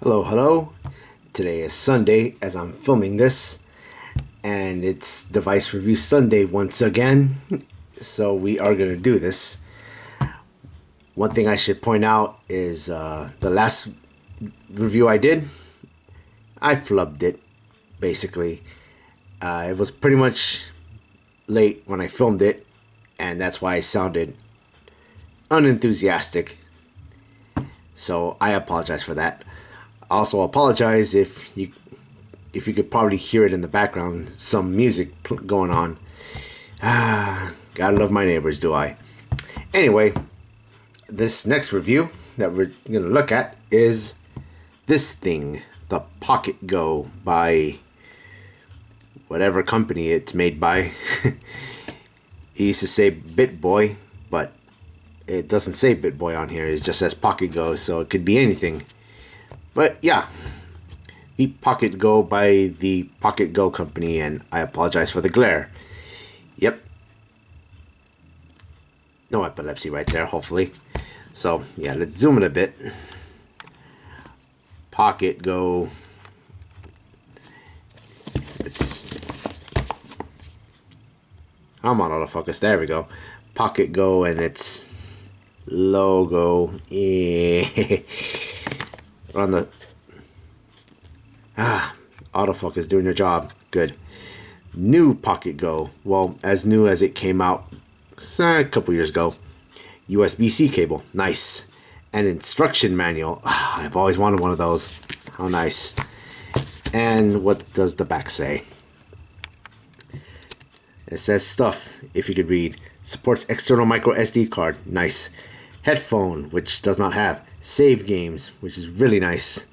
Hello, hello. Today is Sunday as I'm filming this, and it's Device Review Sunday once again. So we are going to do this. One thing I should point out is the last review I did, I flubbed it, basically. It was pretty much late when I filmed it, and that's why I sounded unenthusiastic. So I apologize for that. I also apologize if you could probably hear it in the background, some music going on. Gotta love my neighbors, do I? Anyway, this next review that we're gonna look at is this thing, the PocketGO by whatever company it's made by. He used to say Bittboy, but it doesn't say Bittboy on here. It just says PocketGO, so it could be anything. But yeah, the PocketGO by the PocketGO company, and I apologize for the glare. Yep. No epilepsy right there, hopefully. So yeah, let's zoom in a bit. PocketGO. I'm on autofocus. There we go. PocketGO and its logo. Yeah. On the autofocus doing your job. Good. New PocketGO. Well, as new as it came out a couple years ago. USB-C cable. Nice. An instruction manual. I've always wanted one of those. How nice. And what does the back say? It says stuff, if you could read. Supports external micro SD card. Nice. Headphone, which does not have. Save games, which is really nice.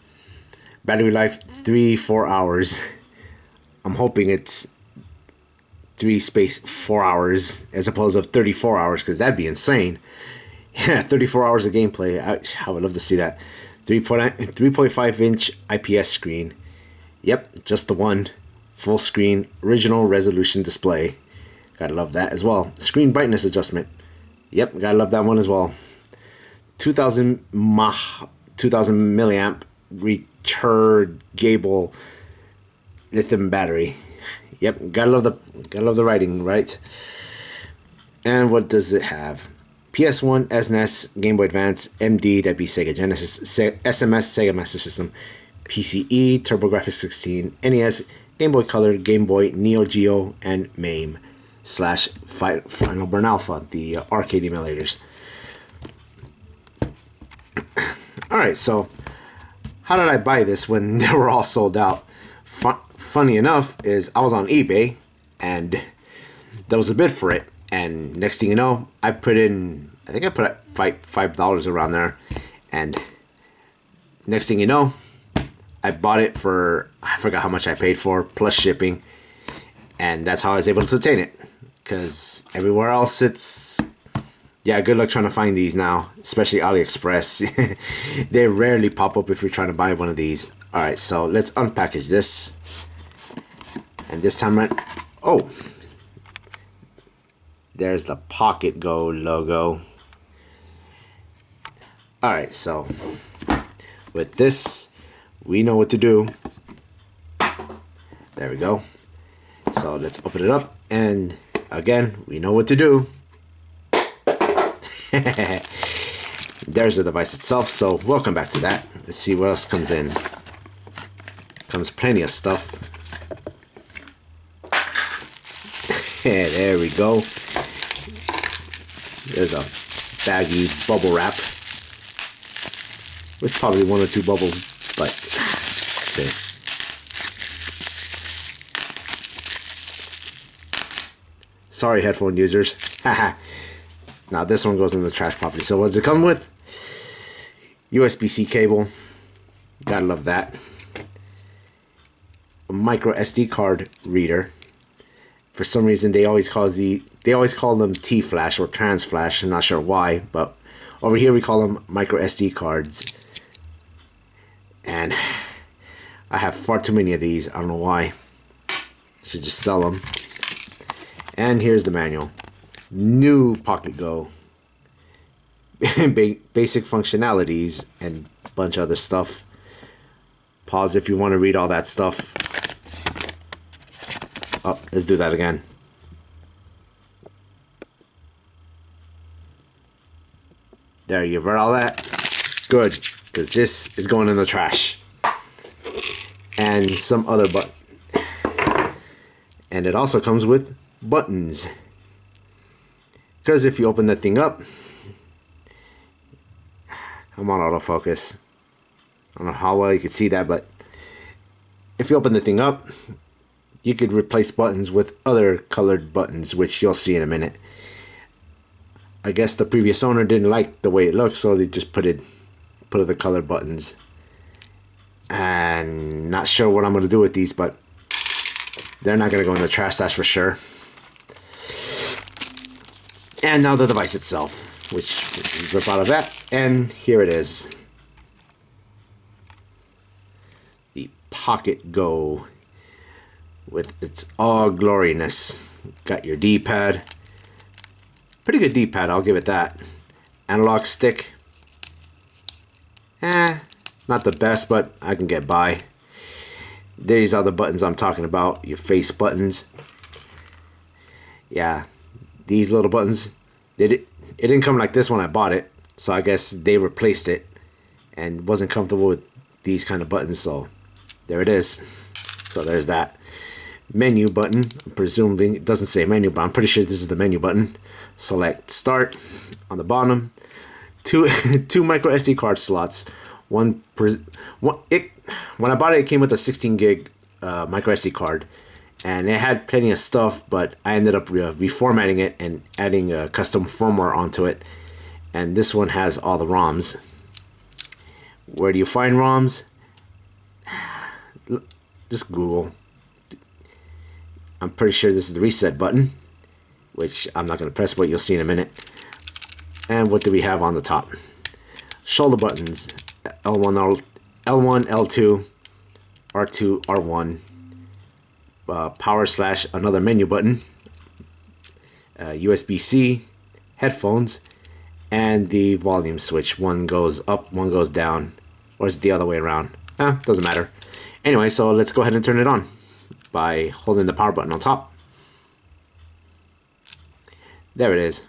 Battery life 3-4 hours. I'm hoping it's 3-4 hours as opposed to 34 hours, because that'd be insane. Yeah, 34 hours of gameplay. I would love to see that. 3.5 inch IPS screen. Yep, just the one. Full screen, original resolution display. Gotta love that as well. Screen brightness adjustment. Yep, gotta love that one as well. 2000 milliamp rechargeable lithium battery. Yep, gotta love the writing, right? And what does it have? PS1, SNES, Game Boy Advance, MD, that'd be Sega Genesis, SMS, Sega Master System, PCE, TurboGrafx 16, NES, Game Boy Color, Game Boy, Neo Geo, and MAME / Final Burn Alpha, the arcade emulators. Alright, so how did I buy this when they were all sold out? Funny enough is I was on eBay and there was a bid for it, and next thing you know, I put $5 around there, and next thing you know, I bought it for, I forgot how much I paid for, plus shipping, and that's how I was able to obtain it, because everywhere else it's, yeah, good luck trying to find these now, especially AliExpress. They rarely pop up if you're trying to buy one of these. Alright, so let's unpackage this. And this time right, oh, there's the PocketGO logo. Alright, so with this, we know what to do. There we go. So let's open it up, and again, we know what to do. There's the device itself, so welcome back to that. Let's see what else comes in. Comes plenty of stuff. Yeah, there we go. There's a baggy bubble wrap with probably 1 or 2 bubbles, but see. Sorry, headphone users. Haha. Now this one goes in the trash property. So what does it come with? USB-C cable. Gotta love that. A micro SD card reader. For some reason they always call them T-Flash or Trans Flash. I'm not sure why, but over here we call them micro SD cards. And I have far too many of these. I don't know why. I should just sell them. And here's the manual. New PocketGO. Basic functionalities and a bunch of other stuff. Pause if you want to read all that stuff. Oh, let's do that again. There, you've read all that? Good, because this is going in the trash. And some other button. And it also comes with buttons. Because if you open that thing up, come on, autofocus. I don't know how well you can see that, but if you open the thing up, you could replace buttons with other colored buttons, which you'll see in a minute. I guess the previous owner didn't like the way it looks, so they just put other colored buttons. And not sure what I'm going to do with these, but they're not going to go in the trash, that's for sure. And now the device itself, which rip out of that, and here it is. The PocketGO with its all gloriness. Got your D-pad. Pretty good D-pad, I'll give it that. Analog stick. Not the best, but I can get by. These are the buttons I'm talking about, your face buttons. Yeah, these little buttons, it didn't come like this when I bought it, so I guess they replaced it and wasn't comfortable with these kind of buttons, so there it is. So there's that. Menu button, I'm presuming it doesn't say menu, but I'm pretty sure this is the menu button. Select start on the bottom. Two micro SD card slots. When I bought it, it came with a 16 gig micro SD card, and it had plenty of stuff, but I ended up reformatting it and adding a custom firmware onto it. And this one has all the ROMs. Where do you find ROMs? Just Google. I'm pretty sure this is the reset button, which I'm not going to press, but you'll see in a minute. And what do we have on the top? Shoulder buttons. L1, L2, R2, R1. Power / another menu button. USB-C. Headphones. And the volume switch. One goes up, one goes down. Or is it the other way around? Doesn't matter. Anyway, so let's go ahead and turn it on by holding the power button on top. There it is.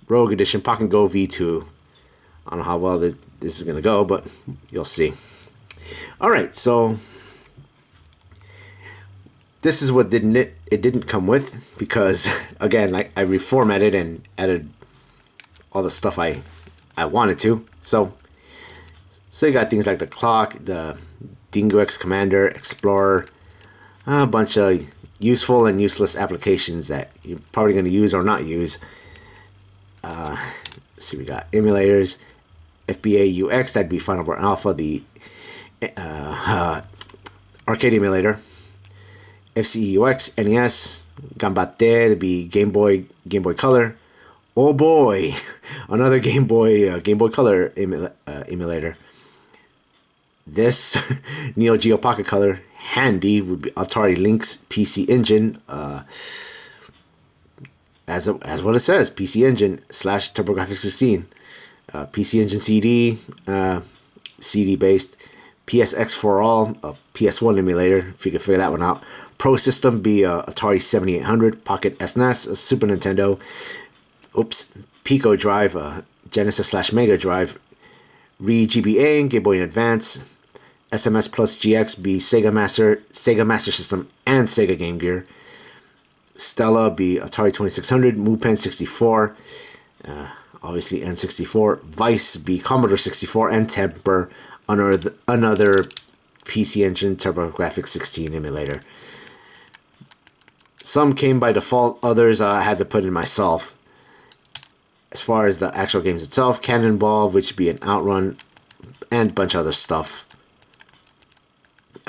Rogue Edition PocketGO V2. I don't know how well this is going to go, but you'll see. Alright, so this is what it didn't come with, because again, like, I reformatted and added all the stuff I wanted to. So you got things like the clock, the Dingo X Commander, Explorer, a bunch of useful and useless applications that you're probably going to use or not use. Let's see, we got emulators, FBA UX, that'd be Final Board Alpha, the arcade emulator, FCE UX, NES, Gambate, that'd be Game Boy Color. Oh boy, another Game Boy Color emulator. This Neo Geo Pocket Color handy would be Atari Lynx PC Engine, as what it says, PC Engine / TurboGrafx 16, PC Engine CD, CD based, PSX for all, a PS1 emulator if you can figure that one out. Pro System be Atari 7800, Pocket SNES, a Super Nintendo, Pico Drive, Genesis / Mega Drive, GBA, Game Boy Advance, SMS Plus GX be Sega Master System and Sega Game Gear. Stella be Atari 2600, MuPen 64, obviously N64. Vice be Commodore 64 and Temper, another PC Engine TurboGrafx 16 emulator. Some came by default, others I had to put in myself. As far as the actual games itself, Cannonball, which would be an Outrun, and a bunch of other stuff.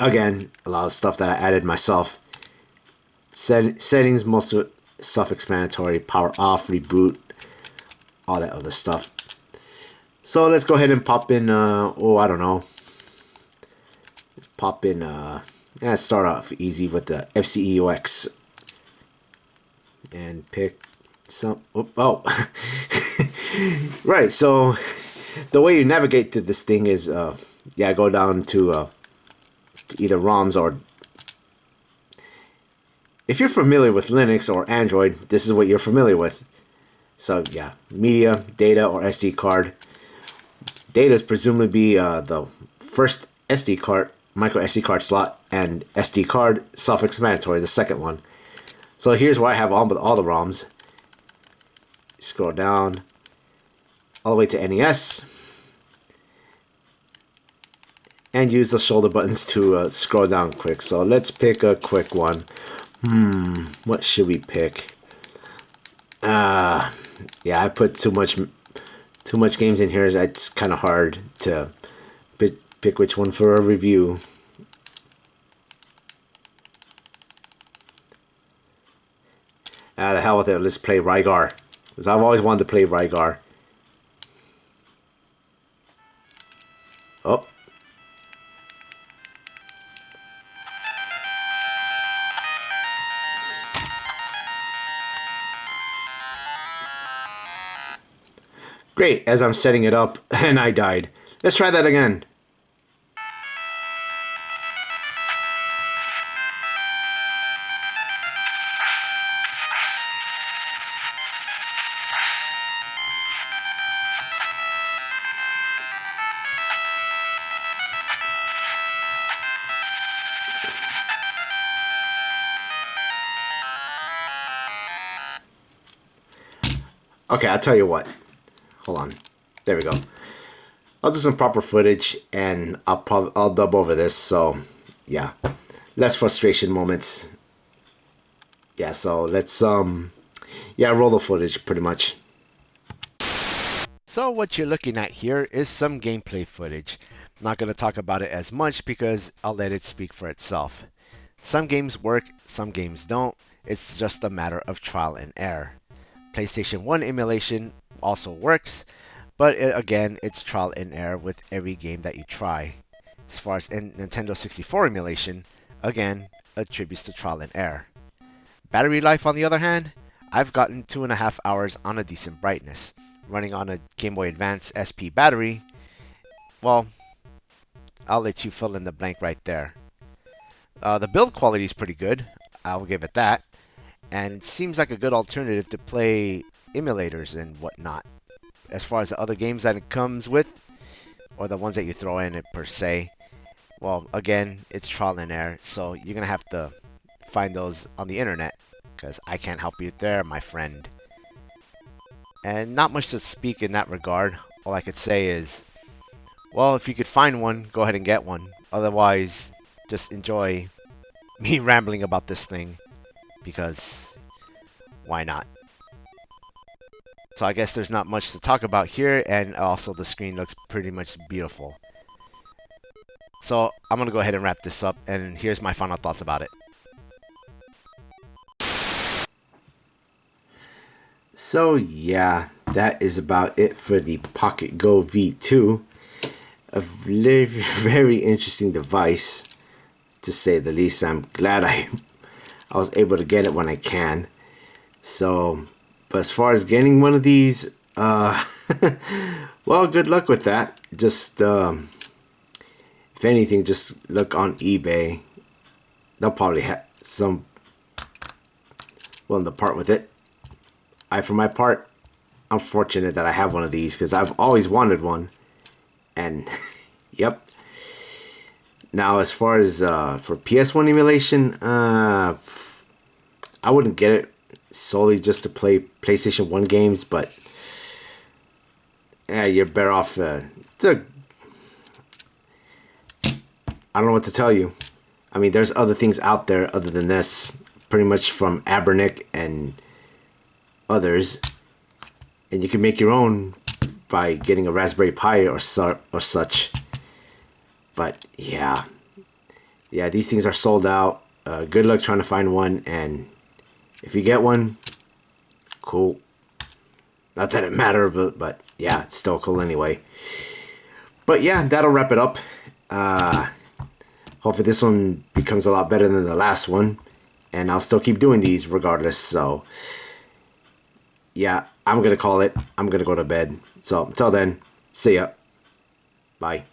Again, a lot of stuff that I added myself. Settings, most of it self-explanatory. Power off, reboot, all that other stuff. So let's go ahead and pop in, I don't know. Let's pop in, start off easy with the FCE UX. And pick some, right, so the way you navigate to this thing is, go down to to either ROMs or... If you're familiar with Linux or Android, this is what you're familiar with. So yeah, media, data, or SD card. Data is presumably be the first SD card, micro SD card slot, and SD card, self-explanatory, the second one. So here's where I have all the ROMs. Scroll down all the way to NES, and use the shoulder buttons to scroll down quick. So let's pick a quick one. What should we pick? Yeah, I put too much games in here. It's kind of hard to pick which one for a review. The hell with it. Let's play Rygar, because I've always wanted to play Rygar. Oh. Great, as I'm setting it up, and I died. Let's try that again. Okay, I'll tell you what. Hold on. There we go. I'll do some proper footage, and I'll dub over this. So, yeah, less frustration moments. Yeah. So let's roll the footage pretty much. So what you're looking at here is some gameplay footage. I'm not gonna talk about it as much because I'll let it speak for itself. Some games work, some games don't. It's just a matter of trial and error. PlayStation 1 emulation also works, but again, it's trial and error with every game that you try. As far as Nintendo 64 emulation, again, attributes to trial and error. Battery life, on the other hand, I've gotten 2.5 hours on a decent brightness. Running on a Game Boy Advance SP battery, well, I'll let you fill in the blank right there. The build quality is pretty good, I'll give it that. And seems like a good alternative to play emulators and whatnot. As far as the other games that it comes with, or the ones that you throw in it per se, well, again, it's trial and error, so you're gonna have to find those on the internet, because I can't help you there, my friend. And not much to speak in that regard. All I could say is, well, if you could find one, go ahead and get one. Otherwise, just enjoy me rambling about this thing. Because why not? So I guess there's not much to talk about here, and also the screen looks pretty much beautiful. So I'm gonna go ahead and wrap this up, and here's my final thoughts about it. So yeah, that is about it for the PocketGO V2. A very, very interesting device, to say the least. I'm glad I was able to get it when I can. So, but as far as getting one of these, well, good luck with that. Just, if anything, just look on eBay. They'll probably have some willing to part with it. For my part, I'm fortunate that I have one of these, because I've always wanted one. And, yep. Now, as far as for PS1 emulation, I wouldn't get it solely just to play PlayStation 1 games, but yeah, you're better off. I don't know what to tell you. I mean, there's other things out there other than this, pretty much from Abernick and others, and you can make your own by getting a Raspberry Pi or such. But yeah, these things are sold out. Good luck trying to find one, and if you get one, cool. Not that it matters, but yeah, it's still cool anyway. But yeah, that'll wrap it up. Hopefully this one becomes a lot better than the last one, and I'll still keep doing these regardless. So yeah, I'm gonna call it. I'm gonna go to bed. So until then, see ya. Bye.